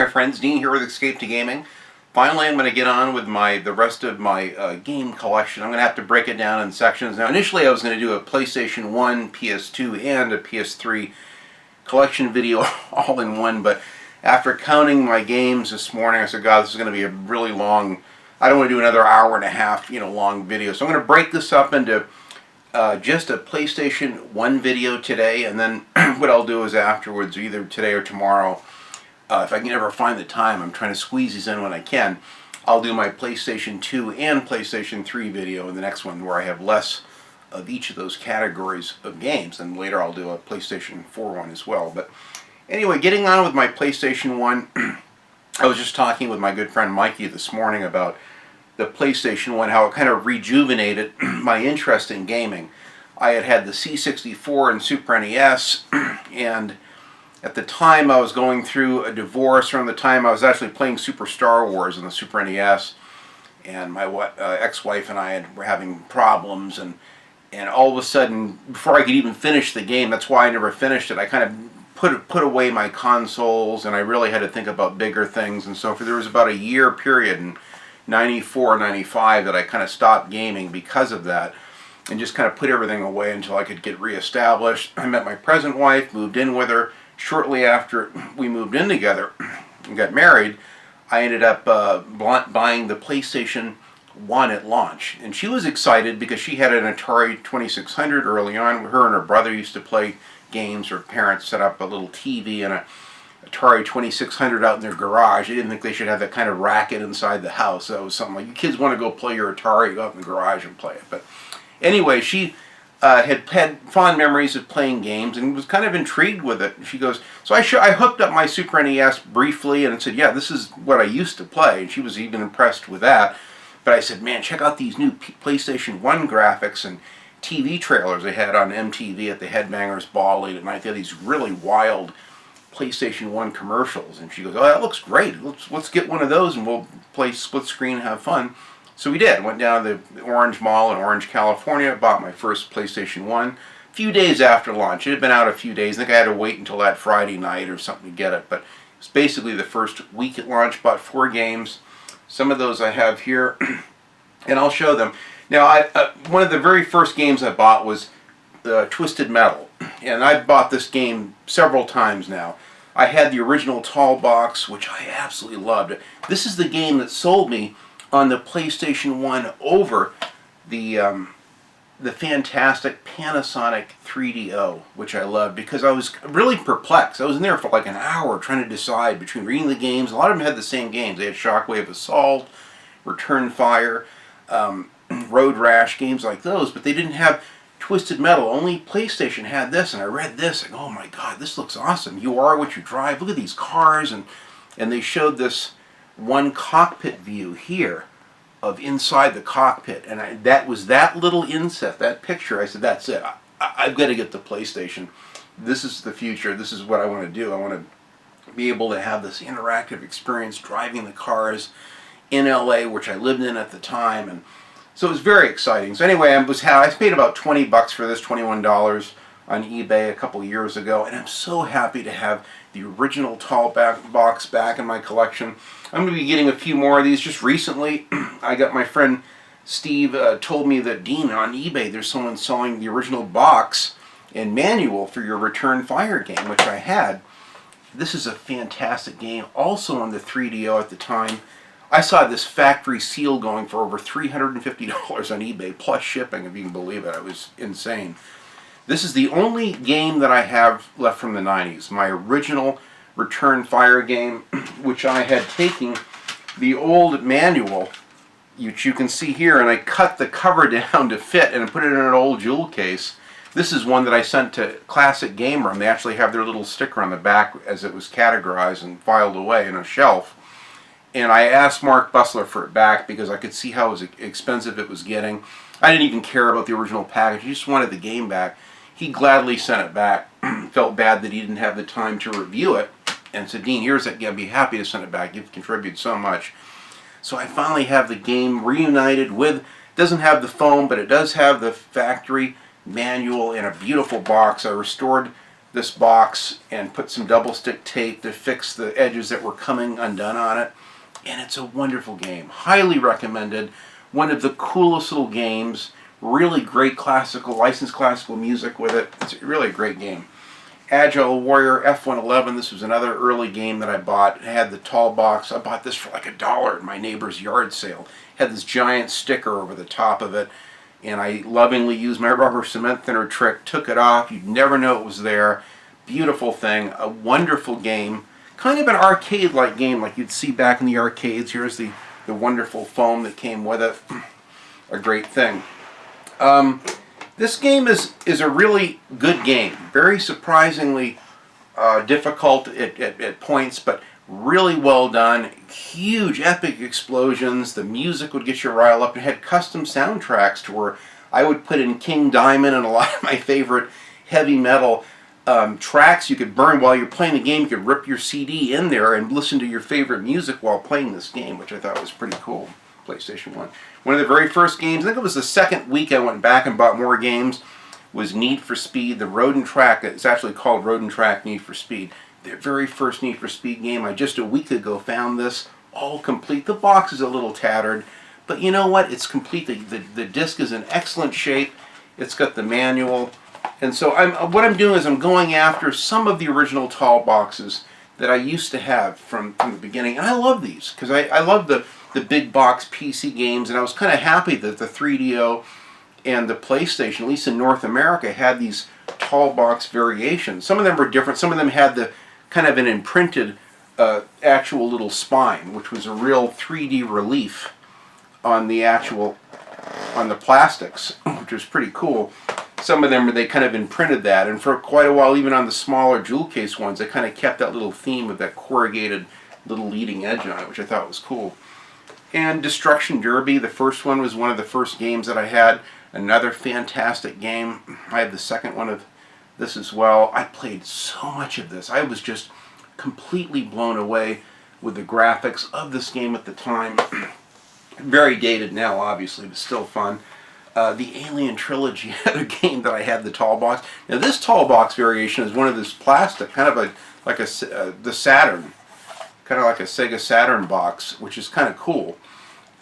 my friends, Dean here with Escape to Gaming. Finally, I'm going to get on with the rest of my game collection. I'm going to have to break it down in sections. Now, initially I was going to do a PlayStation 1, PS2, and a PS3 collection video all in one, but after counting my games this morning, I said, God, this is going to be a really long, I don't want to do another hour and a half, long video. So I'm going to break this up into just a PlayStation 1 video today, and then what I'll do is afterwards, either today or tomorrow, if I can ever find the time, I'm trying to squeeze these in when I can, I'll do my PlayStation 2 and PlayStation 3 video in the next one where I have less of each of those categories of games, and later I'll do a PlayStation 4 one as well. But anyway, getting on with my PlayStation 1, I was just talking with my good friend Mikey this morning about the PlayStation 1, how it kind of rejuvenated my interest in gaming. I had the C64 and Super NES, and at the time I was going through a divorce. Around the time I was actually playing Super Star Wars on the Super NES, and my ex-wife and I were having problems, and all of a sudden, before I could even finish the game, that's why I never finished it, I kind of put away my consoles, and I really had to think about bigger things. And so there was about a year period in 94, 95 that I kind of stopped gaming because of that, and just kind of put everything away until I could get reestablished. I met my present wife, moved in with her. Shortly after we moved in together and got married, I ended up buying the PlayStation 1 at launch. And she was excited because she had an Atari 2600 early on. Her and her brother used to play games. Her parents set up a little TV and a Atari 2600 out in their garage. They didn't think they should have that kind of racket inside the house. That was something like, you kids want to go play your Atari, go out in the garage and play it. But anyway, she had fond memories of playing games and was kind of intrigued with it. She goes, so I hooked up my Super NES briefly and said, yeah, this is what I used to play. And she was even impressed with that. But I said, man, check out these new PlayStation 1 graphics and TV trailers they had on MTV at the Headbangers Ball late at night. They had these really wild PlayStation 1 commercials. And she goes, oh, that looks great. Let's get one of those and we'll play split screen and have fun. So we did. Went down to the Orange Mall in Orange, California, bought my first PlayStation 1. A few days after launch. It had been out a few days. I think I had to wait until that Friday night or something to get it. But it's basically the first week at launch. Bought 4 games. Some of those I have here, and I'll show them. Now, one of the very first games I bought was Twisted Metal. And I've bought this game several times now. I had the original tall box, which I absolutely loved. This is the game that sold me on the PlayStation 1 over the fantastic Panasonic 3DO, which I loved because I was really perplexed. I was in there for like an hour trying to decide between reading the games. A lot of them had the same games. They had Shockwave Assault, Return Fire, Road Rash, games like those, but they didn't have Twisted Metal. Only PlayStation had this, and I read this, and oh my God, this looks awesome. You are what you drive. Look at these cars, and they showed this one cockpit view here of inside the cockpit, and that was that little inset, that picture. I said, that's it. I've got to get the PlayStation. This is the future. This is what I want to do. I want to be able to have this interactive experience driving the cars in LA, which I lived in at the time, and so it was very exciting. So anyway, I paid about $20 for this, $21 on eBay a couple years ago, and I'm so happy to have the original tall box back in my collection. I'm going to be getting a few more of these. Just recently, I got my friend Steve told me that, Dean, on eBay there's someone selling the original box and manual for your Return Fire game, which I had. This is a fantastic game, also on the 3DO at the time. I saw this factory seal going for over $350 on eBay, plus shipping, if you can believe it. It was insane. This is the only game that I have left from the 90s, my original Return Fire game, which I had taken the old manual, which you can see here, and I cut the cover down to fit and put it in an old jewel case. This is one that I sent to Classic Game Room. They actually have their little sticker on the back as it was categorized and filed away in a shelf. And I asked Mark Bussler for it back because I could see how expensive it was getting. I didn't even care about the original package. I just wanted the game back. He gladly sent it back. Felt bad that he didn't have the time to review it, and said, Dean, here's it. I'd be happy to send it back. You've contributed so much. So I finally have the game reunited with, it doesn't have the foam, but it does have the factory manual in a beautiful box. I restored this box and put some double stick tape to fix the edges that were coming undone on it. And it's a wonderful game. Highly recommended. One of the coolest little games. Really great licensed classical music with it. It's really a great game. Agile Warrior F111. This was another early game that I bought. It had the tall box. I bought this for like $1 at my neighbor's yard sale. It had this giant sticker over the top of it. And I lovingly used my rubber cement thinner trick. Took it off. You'd never know it was there. Beautiful thing. A wonderful game. Kind of an arcade-like game like you'd see back in the arcades. Here's the wonderful foam that came with it. A great thing. This game is a really good game. Very surprisingly difficult at points, but really well done. Huge, epic explosions. The music would get you riled up. It had custom soundtracks to where I would put in King Diamond and a lot of my favorite heavy metal tracks you could burn while you're playing the game. You could rip your CD in there and listen to your favorite music while playing this game, which I thought was pretty cool. PlayStation 1. One of the very first games, I think it was the second week I went back and bought more games, was Need for Speed, the Road and Track. It's actually called Road and Track Need for Speed. The very first Need for Speed game. I just a week ago found this, all complete. The box is a little tattered, but you know what? It's complete. The disc is in excellent shape. It's got the manual. And so what I'm doing is I'm going after some of the original tall boxes that I used to have from the beginning. And I love these, because I love the big box PC games, and I was kind of happy that the 3DO and the PlayStation, at least in North America, had these tall box variations. Some of them were different. Some of them had the kind of an imprinted actual little spine, which was a real 3D relief on the plastics, which was pretty cool. Some of them, they kind of imprinted that, and for quite a while, even on the smaller jewel case ones, they kind of kept that little theme of that corrugated little leading edge on it, which I thought was cool. And Destruction Derby, the first one, was one of the first games that I had. Another fantastic game. I have the second one of this as well. I played so much of this. I was just completely blown away with the graphics of this game at the time. Very dated now, obviously, but still fun. The Alien Trilogy had a game that I had, the tall box. Now this tall box variation is one of this plastic, kind of like the Saturn. Kind of like a Sega Saturn box, which is kind of cool.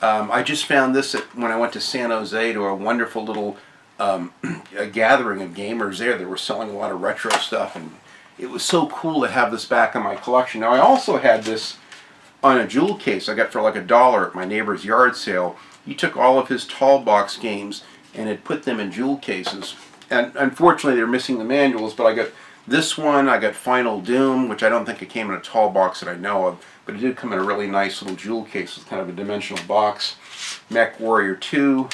I just found this when I went to San Jose to a wonderful little a gathering of gamers there. They were selling a lot of retro stuff, and it was so cool to have this back in my collection. Now I also had this on a jewel case I got for like $1 at my neighbor's yard sale. He took all of his tall box games and had put them in jewel cases. And unfortunately they're missing the manuals, but I got this one, I got Final Doom, which I don't think it came in a tall box that I know of, but it did come in a really nice little jewel case with kind of a dimensional box. Mech Warrior 2,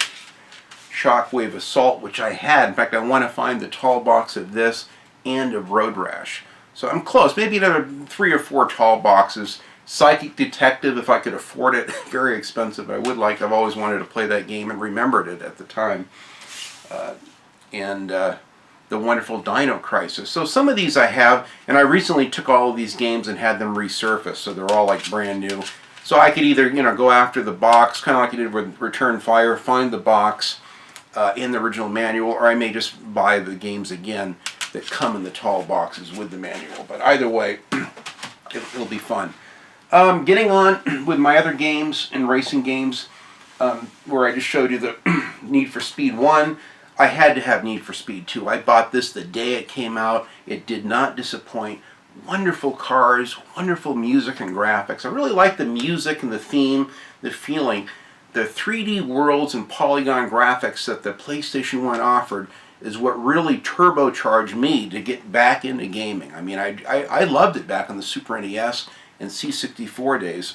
Shockwave Assault, which I had. In fact, I want to find the tall box of this and of Road Rash. So I'm close, maybe another 3 or 4 tall boxes. Psychic Detective, if I could afford it, very expensive. I've always wanted to play that game and remembered it at the time. The wonderful Dino Crisis. So some of these I have, and I recently took all of these games and had them resurfaced, so they're all like brand new. So I could either, go after the box, kind of like I did with Return Fire, find the box in the original manual, or I may just buy the games again that come in the tall boxes with the manual. But either way, it'll be fun. Getting on with my other games and racing games, where I just showed you the Need for Speed 1, I had to have Need for Speed 2. I bought this the day it came out. It did not disappoint. Wonderful cars, wonderful music and graphics. I really like the music and the theme, the feeling. The 3D worlds and polygon graphics that the PlayStation 1 offered is what really turbocharged me to get back into gaming. I mean, I loved it back on the Super NES and C64 days.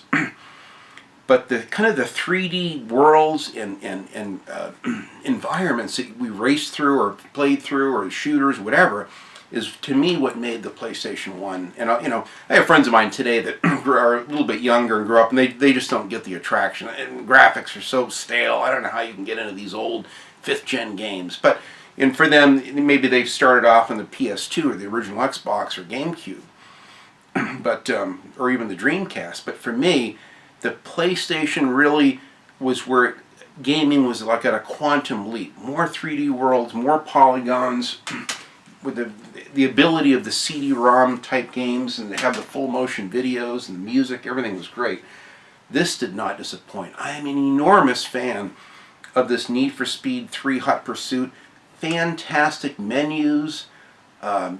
But the kind of the 3D worlds and environments that we raced through or played through, or shooters, whatever, is to me what made the PlayStation 1. And I have friends of mine today that are a little bit younger and grew up, and they just don't get the attraction. And graphics are so stale. I don't know how you can get into these old 5th gen games. And for them, maybe they've started off on the PS2 or the original Xbox or GameCube, or even the Dreamcast. But for me, the PlayStation really was where gaming was like at a quantum leap. More 3D worlds, more polygons, with the ability of the CD-ROM type games, and they have the full motion videos and the music, everything was great. This did not disappoint. I am an enormous fan of this Need for Speed 3 Hot Pursuit. Fantastic menus,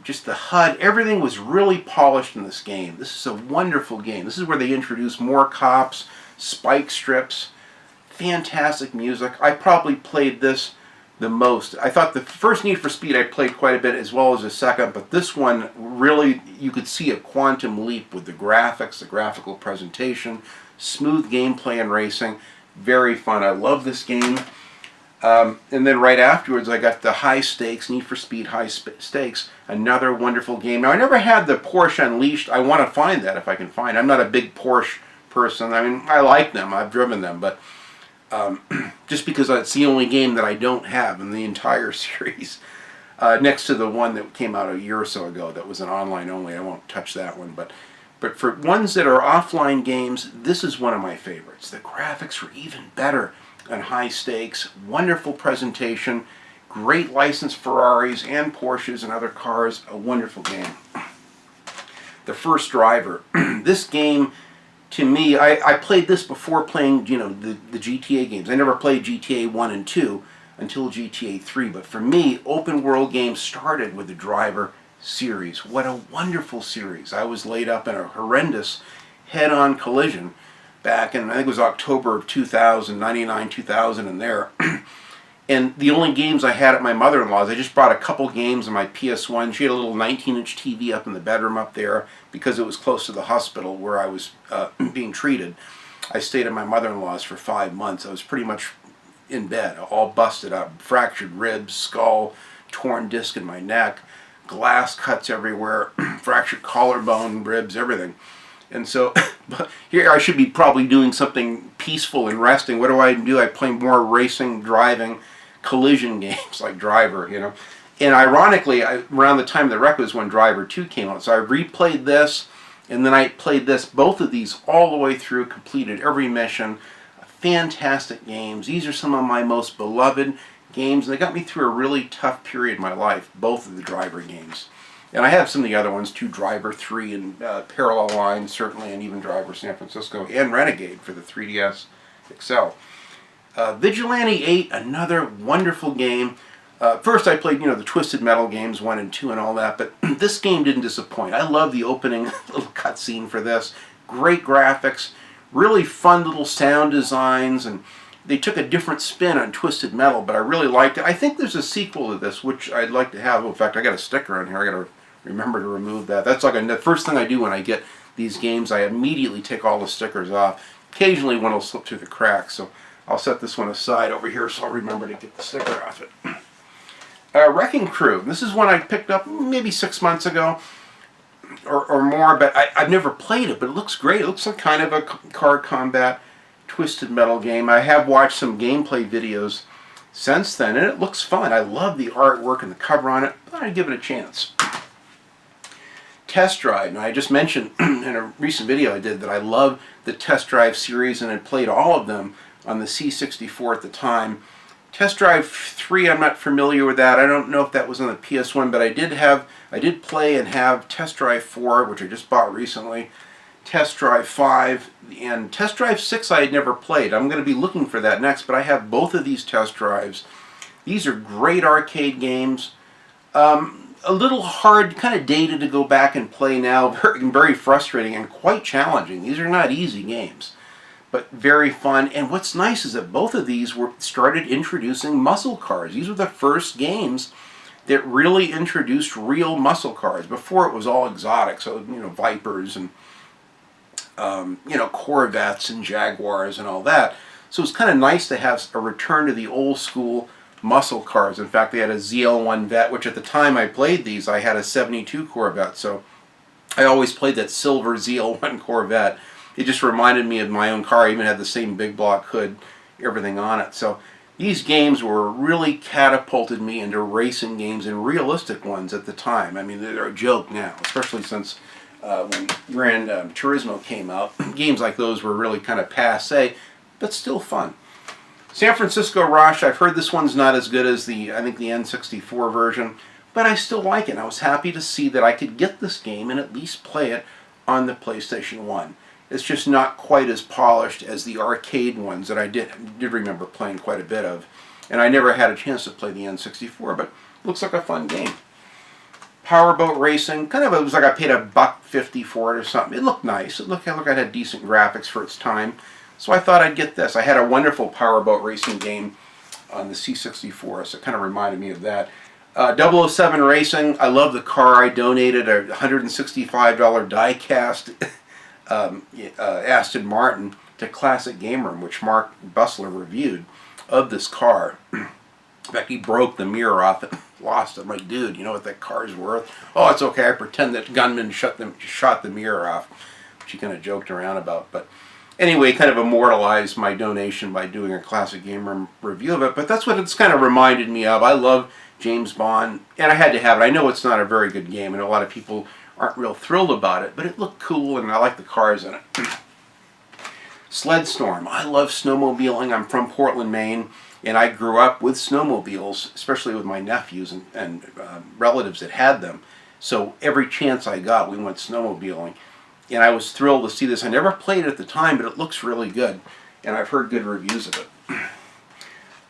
just the HUD, everything was really polished in this game. This is a wonderful game. This is where they introduce more cops, spike strips, fantastic music. I probably played this the most. I thought the first Need for Speed I played quite a bit, as well as the second, but this one really, you could see a quantum leap with the graphics, the graphical presentation, smooth gameplay and racing. Very fun. I love this game. And then right afterwards I got the High Stakes, Need for Speed High Stakes, another wonderful game. Now I never had the Porsche Unleashed. I want to find that if I can find it. I'm not a big Porsche person. I mean, I like them. I've driven them, but just because it's the only game that I don't have in the entire series, next to the one that came out a year or so ago that was an online only. I won't touch that one, but for ones that are offline games, this is one of my favorites. The graphics were even better on High Stakes, wonderful presentation, great licensed Ferraris and Porsches and other cars, a wonderful game. The First Driver. This game, to me, I played this before playing, the GTA games. I never played GTA 1 and 2 until GTA 3, but for me, open world games started with the Driver series. What a wonderful series. I was laid up in a horrendous head-on collision back in, I think it was October of 2000, 99, 2000 and there. And the only games I had at my mother-in-law's, I just brought a couple games on my PS1. She had a little 19-inch TV up in the bedroom up there because it was close to the hospital where I was being treated. I stayed at my mother-in-law's for 5 months. I was pretty much in bed, all busted up, fractured ribs, skull, torn disc in my neck, glass cuts everywhere, fractured collarbone, ribs, everything. And so here I should be probably doing something peaceful and resting. What do? I play more racing, driving, collision games like Driver, And ironically, around the time of the wreck was when Driver 2 came out. So I replayed this, and then I played this, both of these all the way through, completed every mission. Fantastic games. These are some of my most beloved games, and they got me through a really tough period in my life, both of the Driver games. And I have some of the other ones too, Driver 3 and Parallel Lines, certainly, and even Driver San Francisco, and Renegade for the 3DS XL. Vigilante 8, another wonderful game. First I played, the Twisted Metal games, 1 and 2 and all that, but this game didn't disappoint. I love the opening little cutscene for this. Great graphics, really fun little sound designs, and they took a different spin on Twisted Metal, but I really liked it. I think there's a sequel to this, which I'd like to have. In fact, I got a sticker on here. I got to remember to remove that. That's like the first thing I do when I get these games. I immediately take all the stickers off. Occasionally one will slip through the cracks, so I'll set this one aside over here so I'll remember to get the sticker off it. Wrecking Crew. This is one I picked up maybe 6 months ago or more, but I've never played it, but it looks great. It looks like kind of a car combat Twisted Metal game. I have watched some gameplay videos since then, and it looks fun. I love the artwork and the cover on it. I thought I'd give it a chance. Test Drive. Now, I just mentioned in a recent video I did that I love the Test Drive series and had played all of them on the C64 at the time. Test Drive 3, I'm not familiar with that. I don't know if that was on the PS1, but I did play and have Test Drive 4, which I just bought recently, Test Drive 5, and Test Drive 6 I had never played. I'm going to be looking for that next, but I have both of these Test Drives. These are great arcade games. A little hard, kind of dated to go back and play now, very frustrating and quite challenging. These are not easy games, but very fun. And what's nice is that both of these started introducing muscle cars. These were the first games that really introduced real muscle cars. Before it was all exotic, so Vipers and Corvettes and Jaguars and all that. So it's kind of nice to have a return to the old school muscle cars. In fact, they had a ZL1 Vet, which at the time I played these, I had a 72 Corvette, so I always played that silver ZL1 Corvette. It just reminded me of my own car. I even had the same big block hood, everything on it. So these games really catapulted me into racing games, and realistic ones at the time. I mean, they're a joke now, especially since when Gran Turismo came out. Games like those were really kind of passé, but still fun. San Francisco Rush, I've heard this one's not as good as I think the N64 version. but I still like it. I was happy to see that I could get this game and at least play it on the PlayStation 1. It's just not quite as polished as the arcade ones that I did remember playing quite a bit of. And I never had a chance to play the N64, but looks like a fun game. Powerboat racing, kind of, it was like I paid $1.50 for it or something. It looked nice. It looked like it had decent graphics for its time. So I thought I'd get this. I had a wonderful powerboat racing game on the C64, so it kind of reminded me of that. 007 Racing, I love the car. I donated a $165 die-cast Aston Martin to Classic Game Room, which Mark Bussler reviewed of this car. In fact, he broke the mirror off it, lost it. I'm like, dude, you know what that car's worth? Oh, it's okay. I pretend that gunmen shot the mirror off, which he kind of joked around about. But anyway, kind of immortalized my donation by doing a Classic Game Room review of it. But that's what it's kind of reminded me of. I love James Bond, and I had to have it. I know it's not a very good game, and a lot of people aren't real thrilled about it, but it looked cool, and I like the cars in it. Sled Storm. I love snowmobiling. I'm from Portland, Maine, and I grew up with snowmobiles, especially with my nephews and relatives that had them. So every chance I got, we went snowmobiling, and I was thrilled to see this. I never played it at the time, but it looks really good, and I've heard good reviews of it.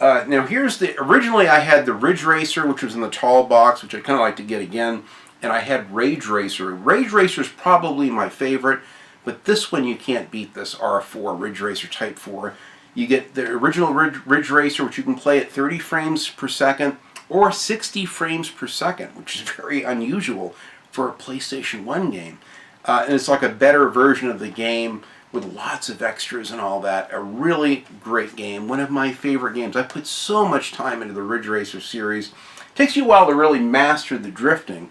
Now here's originally I had the Ridge Racer, which was in the tall box, which I'd kind of like to get again, and I had Rage Racer. Rage Racer is probably my favorite, but this one you can't beat this R4, Ridge Racer Type 4. You get the original Ridge Racer, which you can play at 30 frames per second or 60 frames per second, which is very unusual for a PlayStation 1 game. And it's like a better version of the game with lots of extras and all that. A really great game. One of my favorite games. I put so much time into the Ridge Racer series. It takes you a while to really master the drifting.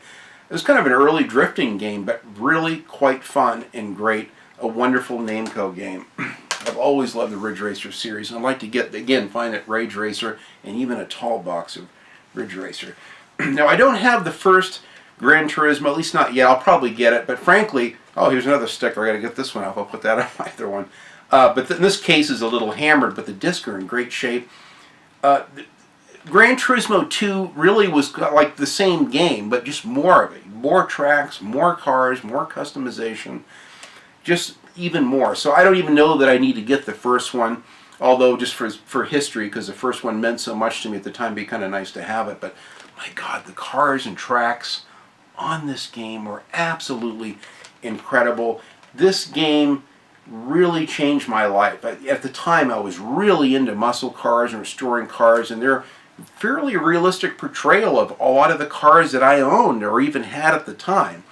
It was kind of an early drifting game, but really quite fun and great. A wonderful Namco game. I've always loved the Ridge Racer series, and I'd like to get, again, find it Rage Racer and even a tall box of Ridge Racer. Now, I don't have the first Gran Turismo, at least not yet. I'll probably get it, but frankly, oh, here's another sticker. I got to get this one off. I'll put that on my other one. But in this case is a little hammered, but the discs are in great shape. Gran Turismo 2 really was like the same game, but just more of it. More tracks, more cars, more customization, just even more. So I don't even know that I need to get the first one, although just for history, because the first one meant so much to me at the time, it'd be kind of nice to have it. But my God, the cars and tracks on this game were absolutely incredible. This game really changed my life. At the time, I was really into muscle cars and restoring cars, and they're fairly realistic portrayal of a lot of the cars that I owned or even had at the time,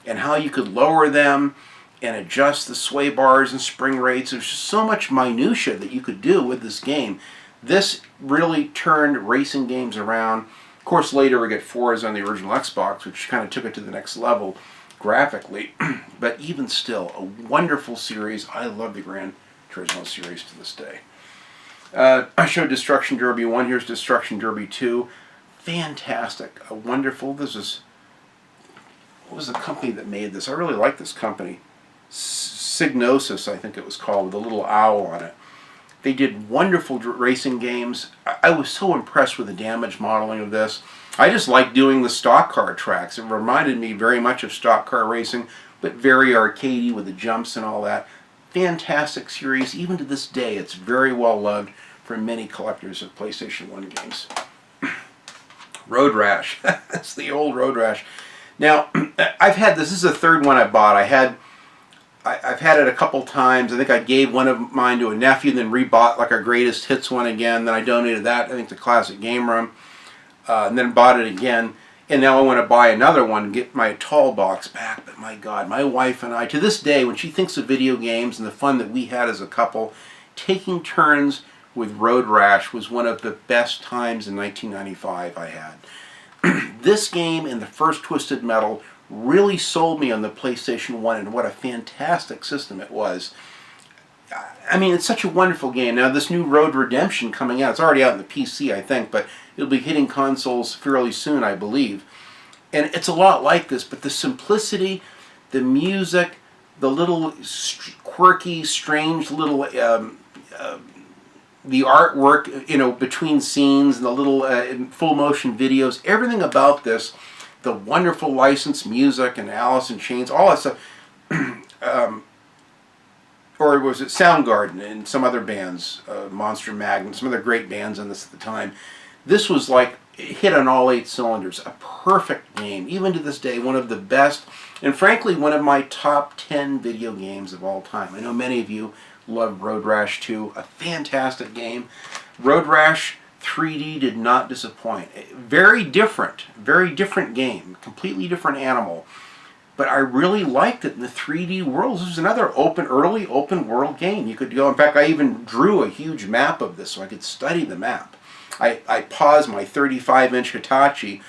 and how you could lower them and adjust the sway bars and spring rates. There's just so much minutia that you could do with this game. This really turned racing games around. Of course, later we get Forza on the original Xbox, which kind of took it to the next level graphically. But even still, a wonderful series. I love the Gran Turismo series to this day. I showed Destruction Derby 1. Here's Destruction Derby 2. Fantastic. Wonderful. What was the company that made this? I really like this company. Signosis, I think it was called, with a little owl on it. They did wonderful racing games. I was so impressed with the damage modeling of this. I just like doing the stock car tracks. It reminded me very much of stock car racing, but very arcadey with the jumps and all that. Fantastic series. Even to this day, it's very well loved from many collectors of PlayStation 1 games. Road Rash. That's the old Road Rash. Now, I've had this. This is the third one I bought. I've had it a couple times. I think I gave one of mine to a nephew, then rebought like our greatest hits one again. Then I donated that, I think, to Classic Game Room, and then bought it again. And now I want to buy another one and get my tall box back. But my God, my wife and I, to this day, when she thinks of video games and the fun that we had as a couple, taking turns with Road Rash was one of the best times in 1995 I had. This game and the first Twisted Metal really sold me on the PlayStation 1 and what a fantastic system it was. I mean, it's such a wonderful game. Now, this new Road Redemption coming out, it's already out on the PC, I think, but it'll be hitting consoles fairly soon, I believe. And it's a lot like this, but the simplicity, the music, the little quirky, strange little the artwork, you know, between scenes and the little full motion videos, everything about this, the wonderful licensed music and Alice in Chains, all that stuff. Or was it Soundgarden and some other bands, Monster Magnet, some other great bands on this at the time. This was like hit on all 8 cylinders. A perfect game. Even to this day, one of the best, and frankly, one of my top 10 video games of all time. I know many of you love Road Rash 2. A fantastic game. Road Rash 3D did not disappoint. Very different game. Completely different animal. But I really liked it in the 3D world. This was another early open world game. You could go, in fact, I even drew a huge map of this so I could study the map. I paused my 35-inch Hitachi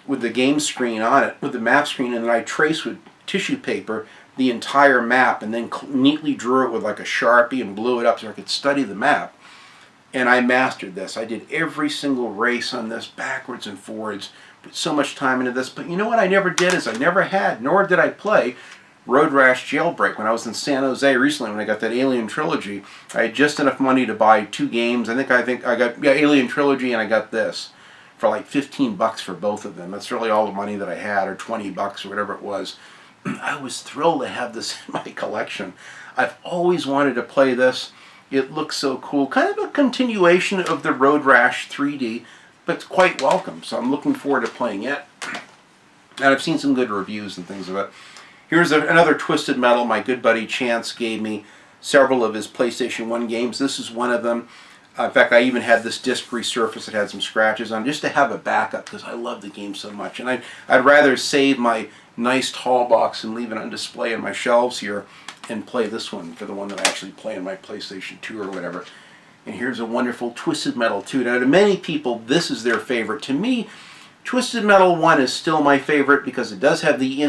with the game screen on it, with the map screen, and then I traced with tissue paper the entire map and then neatly drew it with like a Sharpie and blew it up so I could study the map. And I mastered this. I did every single race on this, backwards and forwards, put so much time into this. But you know what I never did is I never had, nor did I play, Road Rash Jailbreak. When I was in San Jose recently, when I got that Alien Trilogy, I had just enough money to buy 2 games. I think I got Alien Trilogy and I got this for like $15 for both of them. That's really all the money that I had, or $20 or whatever it was. I was thrilled to have this in my collection. I've always wanted to play this. It looks so cool. Kind of a continuation of the Road Rash 3D, but it's quite welcome. So I'm looking forward to playing it. And I've seen some good reviews and things of it. Here's another Twisted Metal. My good buddy Chance gave me several of his PlayStation 1 games. This is one of them. In fact, I even had this disc resurfaced. It had some scratches on, just to have a backup, because I love the game so much. And I'd rather save my nice tall box and leave it on display on my shelves here and play this one for the one that I actually play on my PlayStation 2 or whatever. And here's a wonderful Twisted Metal 2. Now, to many people, this is their favorite. To me, Twisted Metal 1 is still my favorite because it does have the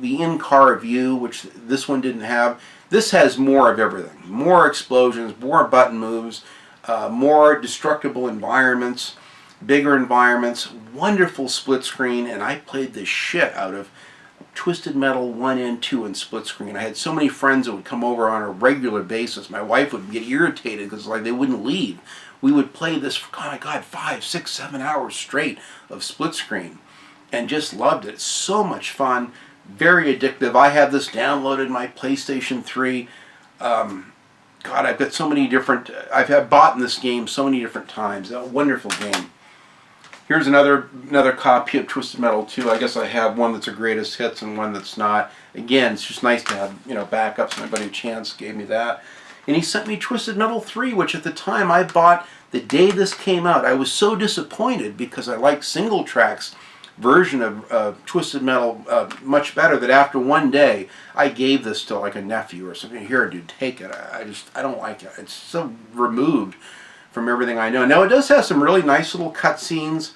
in-car view, which this one didn't have. This has more of everything. More explosions, more button moves, more destructible environments, bigger environments, wonderful split screen, and I played the shit out of Twisted Metal 1 and 2 in split screen. I had so many friends that would come over on a regular basis. My wife would get irritated because like they wouldn't leave. We would play this for, oh my God, 5, 6, 7 hours straight of split screen and just loved it. It's so much fun, very addictive. I have this downloaded in my PlayStation 3. God, I've got so many different, I've bought this game so many different times. A wonderful game. Here's another copy of Twisted Metal 2. I guess I have one that's a greatest hits and one that's not. Again, it's just nice to have, you know, backups. My buddy Chance gave me that. And he sent me Twisted Metal 3, which at the time I bought the day this came out. I was so disappointed because I liked Single Track's version of Twisted Metal much better, that after one day I gave this to like a nephew or something. Here, dude, take it. I don't like it. It's so removed from everything I know. Now, it does have some really nice little cutscenes,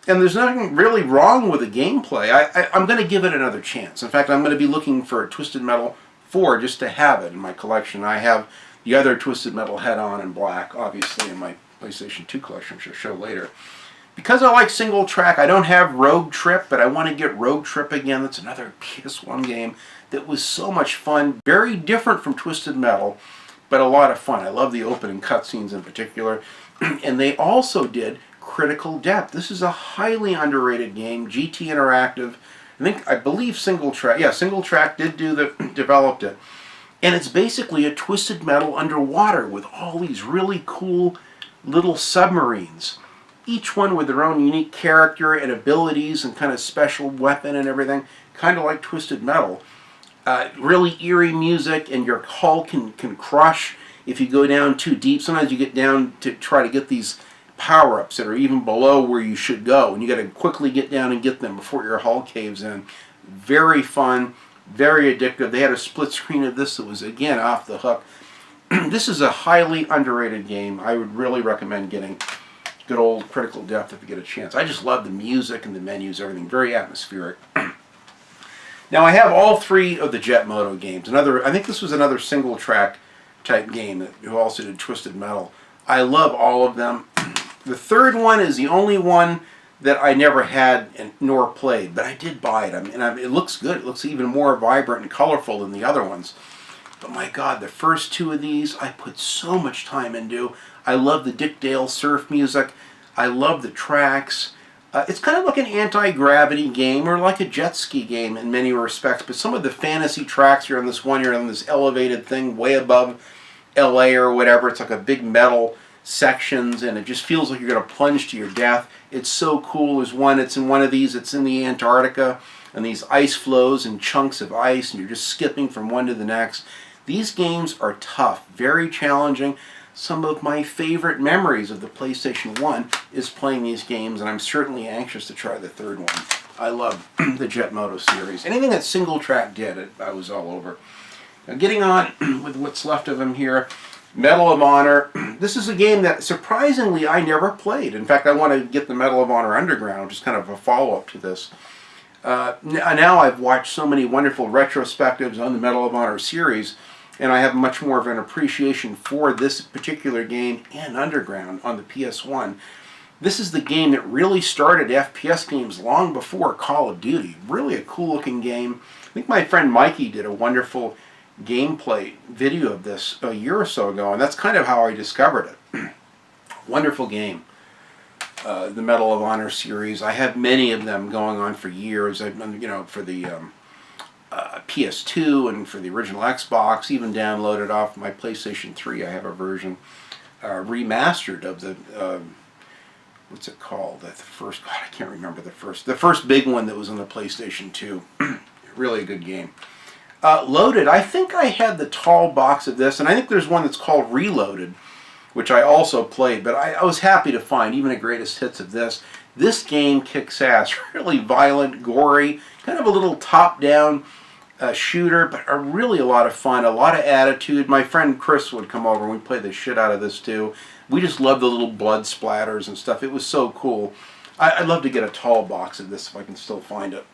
and there's nothing really wrong with the gameplay. I'm going to give it another chance. In fact, I'm going to be looking for Twisted Metal 4 just to have it in my collection. I have the other Twisted Metal head-on in black, obviously, in my PlayStation 2 collection, which I'll show later. Because I like Single Track, I don't have Rogue Trip, but I want to get Rogue Trip again. That's another PS1 game that was so much fun. Very different from Twisted Metal, but a lot of fun. I love the opening cutscenes in particular. And they also did Critical Depth. This is a highly underrated game. GT Interactive. I believe Single Track. Yeah, Single Track developed it. And it's basically a Twisted Metal underwater with all these really cool little submarines. Each one with their own unique character and abilities and kind of special weapon and everything. Kind of like Twisted Metal. Really eerie music, and your hull can crush if you go down too deep. Sometimes you get down to try to get these power-ups that are even below where you should go, and you got to quickly get down and get them before your hull caves in. Very fun, very addictive. They had a split screen of this that was, again, off the hook. This is a highly underrated game. I would really recommend getting good old Critical Depth if you get a chance. I just love the music and the menus, everything. Very atmospheric. Now, I have all 3 of the Jet Moto games. I think this was another Single Track type game who also did Twisted Metal. I love all of them. The third one is the only one that I never had nor played, but I did buy it. It looks good. It looks even more vibrant and colorful than the other ones. But my God, the first two of these I put so much time into. I love the Dick Dale surf music. I love the tracks. It's kind of like an anti-gravity game or like a jet ski game in many respects, but some of the fantasy tracks, you're on this one, you're on this elevated thing way above LA or whatever. It's like a big metal sections, and it just feels like you're going to plunge to your death. It's so cool. There's one, it's in one of these, it's in the Antarctica, and these ice flows and chunks of ice, and you're just skipping from one to the next. These games are tough, very challenging. Some of my favorite memories of the PlayStation 1 is playing these games, and I'm certainly anxious to try the third one. I love the Jet Moto series. Anything that Single Track did, I was all over. Now, getting on with what's left of them here, Medal of Honor. This is a game that, surprisingly, I never played. In fact, I want to get the Medal of Honor Underground, which is kind of a follow-up to this. Now I've watched so many wonderful retrospectives on the Medal of Honor series, and I have much more of an appreciation for this particular game and Underground on the PS1. This is the game that really started FPS games long before Call of Duty. Really a cool looking game. I think my friend Mikey did a wonderful gameplay video of this a year or so ago, and that's kind of how I discovered it. Wonderful game. The Medal of Honor series. I have many of them going on for years. I've done, for the PS2 and for the original Xbox, even downloaded off my PlayStation 3. I have a version remastered of the what's it called? The first, God, I can't remember the first big one that was on the PlayStation 2. Really a good game. Loaded, I think I had the tall box of this, and I think there's one that's called Reloaded, which I also played, but I was happy to find even a greatest hits of this. This game kicks ass. Really violent, gory, kind of a little top-down shooter, but really a lot of fun, a lot of attitude. My friend Chris would come over and we'd play the shit out of this too. We just loved the little blood splatters and stuff. It was so cool. I'd love to get a tall box of this if I can still find it.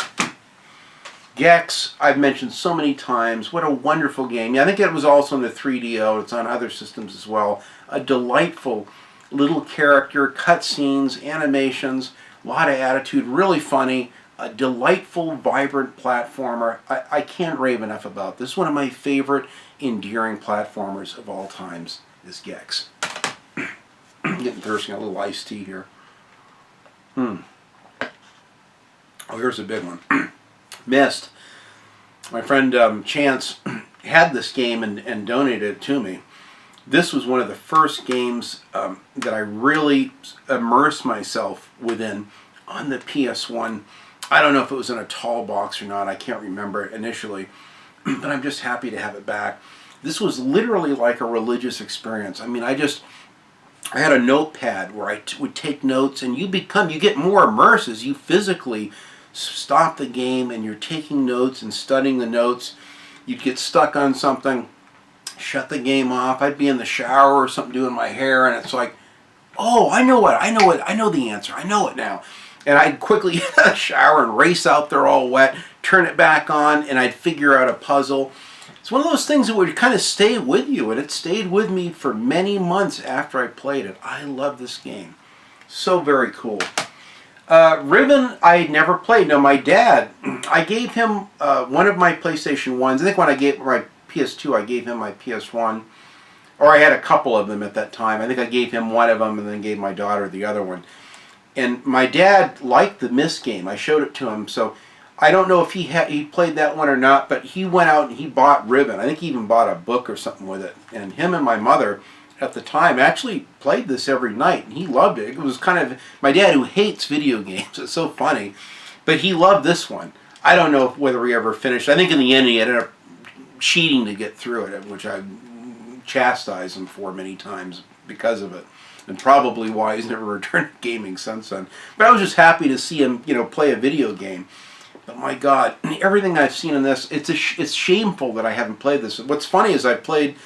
Gex, I've mentioned so many times. What a wonderful game. Yeah, I think it was also in the 3DO. It's on other systems as well. A delightful little character, cutscenes, animations, a lot of attitude, really funny. A delightful, vibrant platformer. I can't rave enough about this. One of my favorite endearing platformers of all times is Gex. Getting thirsty, a little iced tea here. Oh, here's a big one. Myst. My friend Chance had this game and donated it to me. This was one of the first games that I really immersed myself within on the PS1. I don't know if it was in a tall box or not. I can't remember initially, but I'm just happy to have it back. This was literally like a religious experience. I mean, I had a notepad where I would take notes, and you get more immersed as you physically stop the game and you're taking notes and studying the notes. You'd get stuck on something, shut the game off. I'd be in the shower or something doing my hair, and it's like, oh, I know the answer. I know it now. And I'd quickly get out of the shower and race out there all wet, turn it back on, and I'd figure out a puzzle. It's one of those things that would kind of stay with you, and it stayed with me for many months after I played it. I love this game. So very cool. Ribbon, I had never played. Now, my dad, I gave him one of my PlayStation 1s. I think when I gave my PS2, I gave him my PS1. Or I had a couple of them at that time. I think I gave him one of them and then gave my daughter the other one. And my dad liked the Myst game. I showed it to him, so I don't know if he played that one or not, but he went out and he bought Ribbon. I think he even bought a book or something with it. And him and my mother at the time actually played this every night, and he loved it. It was kind of my dad, who hates video games. It's so funny, but he loved this one. I don't know whether he ever finished. I think in the end he ended up cheating to get through it, which I chastised him for many times because of it, and probably why he's never returned to gaming since then. But I was just happy to see him, play a video game. But my God, everything I've seen in this, it's shameful that I haven't played this. What's funny is I played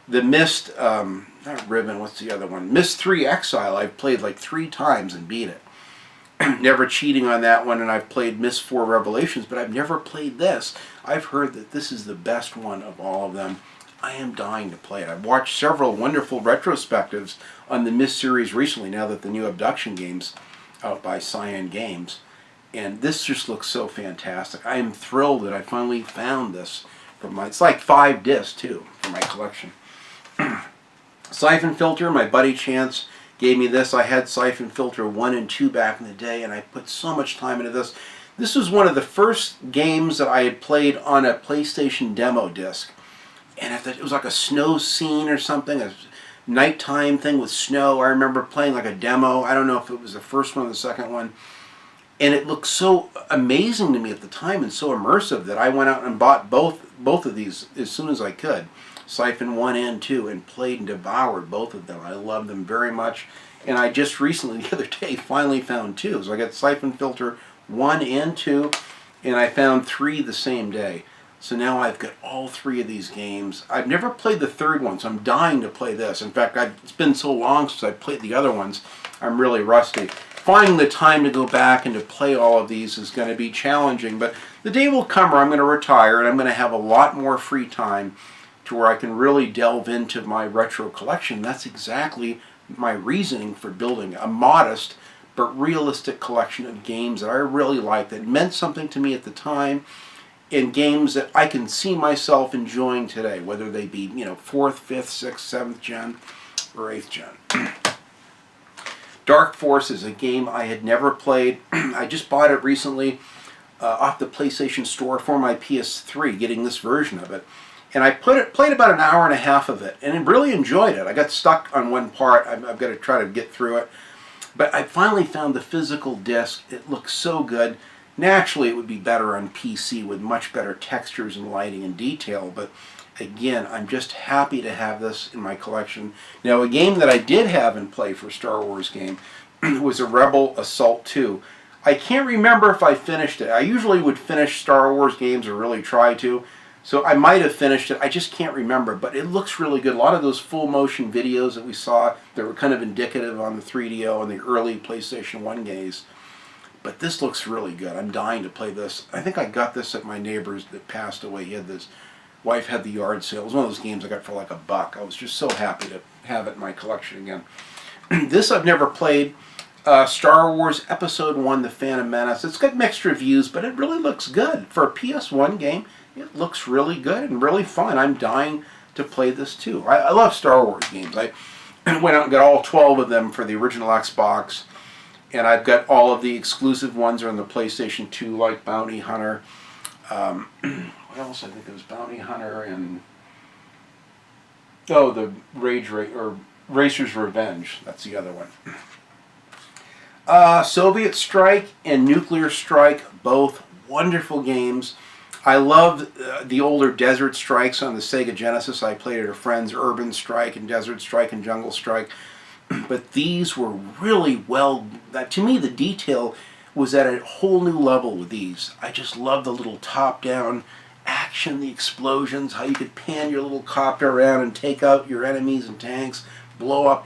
the Myst, not Ribbon, what's the other one? Myst 3 Exile, I've played like 3 times and beat it. Never cheating on that one, and I've played Myst 4 Revelations, but I've never played this. I've heard that this is the best one of all of them. I am dying to play it. I've watched several wonderful retrospectives on the Myst series recently, now that the new Abduction game's out by Cyan Games. And this just looks so fantastic. I am thrilled that I finally found this It's like 5 discs too for my collection. Siphon Filter, my buddy Chance gave me this. I had Siphon Filter 1 and 2 back in the day, and I put so much time into this. This was one of the first games that I had played on a PlayStation demo disc. And it was like a snow scene or something, a nighttime thing with snow. I remember playing like a demo. I don't know if it was the first one or the second one. And it looked so amazing to me at the time and so immersive that I went out and bought both of these as soon as I could. Siphon 1 and 2, and played and devoured both of them. I love them very much. And I just recently, the other day, finally found 2. So I got Siphon Filter 1 and 2, and I found 3 the same day. So now I've got all 3 of these games. I've never played the third one, so I'm dying to play this. In fact, it's been so long since I've played the other ones, I'm really rusty. Finding the time to go back and to play all of these is going to be challenging, but the day will come where I'm going to retire and I'm going to have a lot more free time to where I can really delve into my retro collection. That's exactly my reasoning for building a modest but realistic collection of games that I really like, that meant something to me at the time, and games that I can see myself enjoying today, whether they be, 4th, 5th, 6th, 7th gen, or 8th gen. Dark Force is a game I had never played. I just bought it recently off the PlayStation Store for my PS3, getting this version of it. And I played about an hour and a half of it, and really enjoyed it. I got stuck on one part. I've got to try to get through it. But I finally found the physical disc. It looks so good. Naturally, it would be better on PC with much better textures and lighting and detail. But again, I'm just happy to have this in my collection. Now, a game that I did have in play for Star Wars game was a Rebel Assault 2. I can't remember if I finished it. I usually would finish Star Wars games, or really try to. So I might have finished it. I just can't remember. But it looks really good. A lot of those full motion videos that we saw that were kind of indicative on the 3DO and the early PlayStation 1 games. But this looks really good. I'm dying to play this. I think I got this at my neighbor's that passed away. He had this. Wife had the yard sale. It was one of those games I got for like $1. I was just so happy to have it in my collection again. This I've never played. Star Wars Episode 1, The Phantom Menace. It's got mixed reviews, but it really looks good. For a PS1 game, it looks really good and really fun. I'm dying to play this too. I love Star Wars games. I went out and got all 12 of them for the original Xbox. And I've got all of the exclusive ones on the PlayStation 2, like Bounty Hunter. What else? I think it was Bounty Hunter and the Racer's Revenge. That's the other one. Soviet Strike and Nuclear Strike, both wonderful games. I love the older Desert Strikes on the Sega Genesis. I played at a friend's, Urban Strike and Desert Strike and Jungle Strike. But these were really well. To me, the detail was at a whole new level with these. I just love the little top-down action, the explosions, how you could pan your little copter around and take out your enemies and tanks, blow up,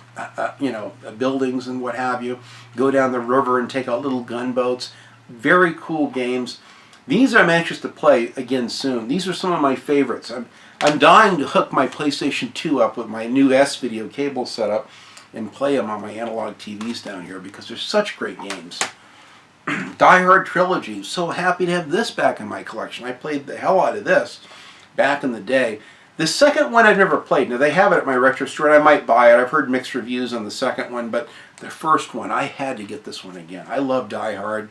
buildings and what have you, go down the river and take out little gunboats. Very cool games. These I'm anxious to play again soon. These are some of my favorites. I'm dying to hook my PlayStation 2 up with my new S-Video cable setup and play them on my analog TVs down here because they're such great games. Die Hard Trilogy. So happy to have this back in my collection. I played the hell out of this back in the day. The second one I've never played. Now, they have it at my retro store, and I might buy it. I've heard mixed reviews on the second one, but the first one, I had to get this one again. I love Die Hard.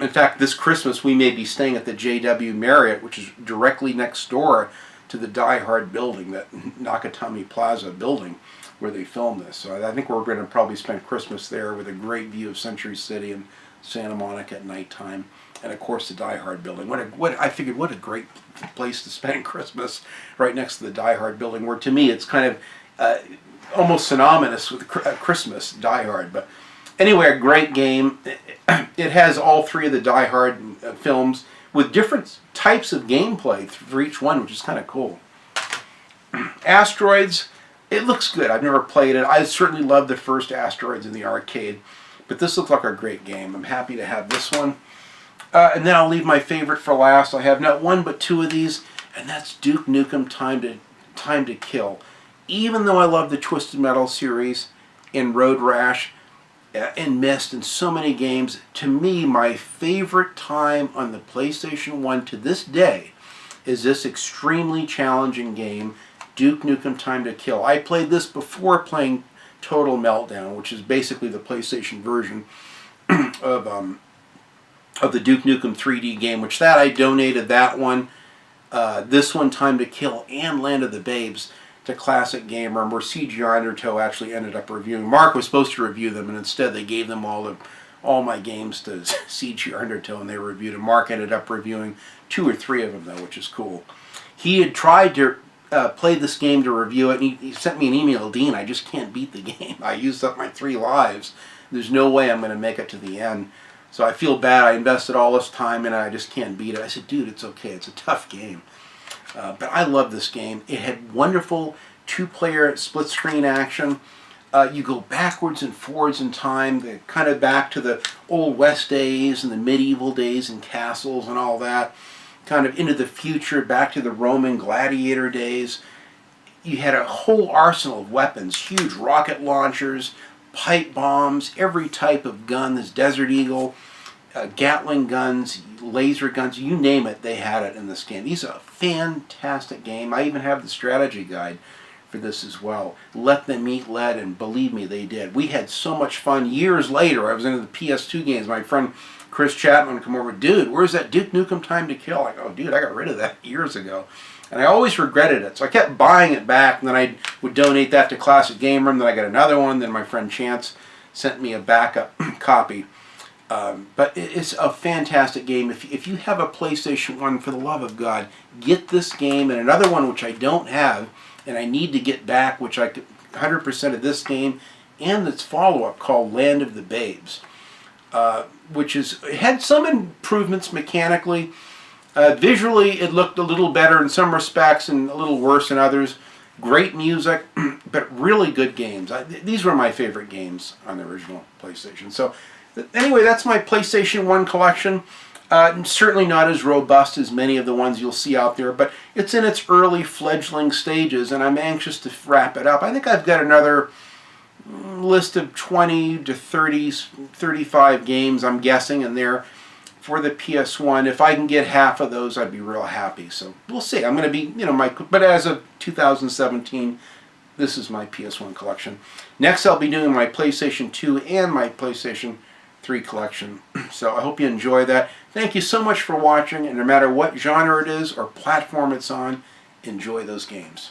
In fact, this Christmas, we may be staying at the JW Marriott, which is directly next door to the Die Hard building, that Nakatomi Plaza building where they filmed this. So I think we're going to probably spend Christmas there with a great view of Century City and Santa Monica at nighttime, and of course the Die Hard building. I figured what a great place to spend Christmas, right next to the Die Hard building, where to me it's kind of almost synonymous with Christmas, Die Hard. But anyway, a great game. It has all 3 of the Die Hard films with different types of gameplay for each one, which is kind of cool. Asteroids. It looks good. I've never played it. I certainly loved the first Asteroids in the arcade. But this looks like a great game. I'm happy to have this one. And then I'll leave my favorite for last. I have not 1 but 2 of these, and that's Duke Nukem Time to Kill. Even though I love the Twisted Metal series and Road Rash and Myst and so many games, to me, my favorite time on the PlayStation 1 to this day is this extremely challenging game, Duke Nukem Time to Kill. I played this before playing Total Meltdown, which is basically the PlayStation version of the Duke Nukem 3D game, which that I donated that one, this one, Time to Kill, and Land of the Babes to Classic Gamer, where CG Undertow actually ended up reviewing. Mark was supposed to review them, and instead they gave them all my games to CG Undertow, and they reviewed them. Mark ended up reviewing 2 or 3 of them, though, which is cool. He had tried to play this game to review it, and he sent me an email, Dean, I just can't beat the game. I used up my 3 lives. There's no way I'm going to make it to the end. So I feel bad. I invested all this time in it. I just can't beat it. I said, dude, it's okay. It's a tough game. But I love this game. It had wonderful 2-player split-screen action. You go backwards and forwards in time, kind of back to the Old West days and the medieval days and castles and all that. Kind of into the future, back to the Roman gladiator days. You had a whole arsenal of weapons, huge rocket launchers, pipe bombs, every type of gun, this Desert Eagle, Gatling guns, laser guns, you name it, they had it in this game. These are a fantastic game. I even have the strategy guide for this as well. Let them eat lead, and believe me, they did. We had so much fun. Years later, I was into the PS2 games. My friend Chris Chapman would come over, dude, where's that Duke Nukem Time to Kill? I go, dude, I got rid of that years ago. And I always regretted it. So I kept buying it back, and then I would donate that to Classic Gamer, and then I got another one. Then my friend Chance sent me a backup copy. But it's a fantastic game. If you have a PlayStation 1, for the love of God, get this game. And another one which I don't have, and I need to get back, which I could 100% of this game, and its follow-up called Land of the Babes, which it had some improvements mechanically. Visually, it looked a little better in some respects and a little worse in others. Great music, but really good games. These were my favorite games on the original PlayStation. So, anyway, that's my PlayStation 1 collection. Certainly not as robust as many of the ones you'll see out there, but it's in its early fledgling stages, and I'm anxious to wrap it up. I think I've got another list of 20 to 30, 35 games, I'm guessing, in there for the PS1. If I can get half of those, I'd be real happy. So we'll see. I'm going to be, but as of 2017, this is my PS1 collection. Next, I'll be doing my PlayStation 2 and my PlayStation 3 collection. So I hope you enjoy that. Thank you so much for watching, and no matter what genre it is or platform it's on, enjoy those games.